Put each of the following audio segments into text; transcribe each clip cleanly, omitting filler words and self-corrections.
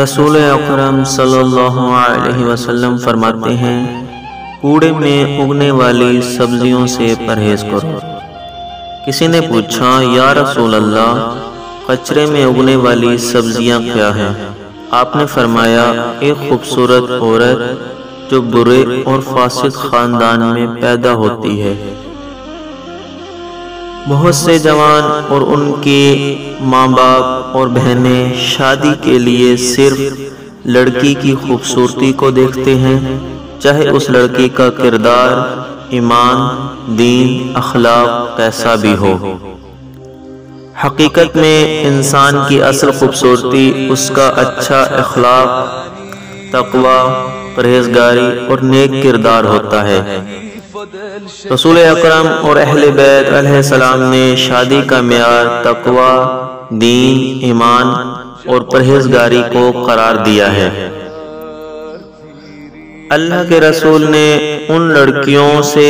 رسول اکرم صلی اللہ علیہ وسلم فرماتے ہیں، کوڑے میں اگنے والی سبزیوں سے پرہیز کرو۔ کسی نے پوچھا، یا رسول اللہ، کچرے میں اگنے والی سبزیاں کیا ہیں؟ آپ نے فرمایا، ایک خوبصورت عورت جو برے اور فاسد خاندان میں پیدا ہوتی ہے۔ بہت سے جوان اور ان کے ماں باپ اور بہنیں شادی کے لیے صرف لڑکی کی خوبصورتی کو دیکھتے ہیں، چاہے اس لڑکی کا کردار، ایمان، دین، اخلاق کیسا بھی ہو۔ حقیقت میں انسان کی اصل خوبصورتی اس کا اچھا اخلاق، تقوی، پرہیزگاری اور نیک کردار ہوتا ہے۔ رسول اکرم اور اہل بیت علیہ السلام نے شادی کا معیار تقوی، دین، ایمان اور پرہیزگاری کو قرار دیا ہے۔ اللہ کے رسول نے ان لڑکیوں سے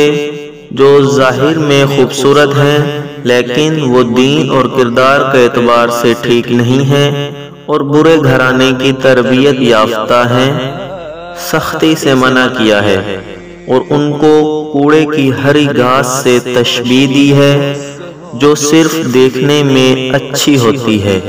جو ظاہر میں خوبصورت ہیں لیکن وہ دین اور کردار کے اعتبار سے ٹھیک نہیں ہیں اور برے گھرانے کی تربیت یافتہ ہیں، سختی سے منع کیا ہے اور ان کو کوڑے کی ہری گھاس سے تشبیہ دی ہے جو صرف دیکھنے میں اچھی ہوتی ہے۔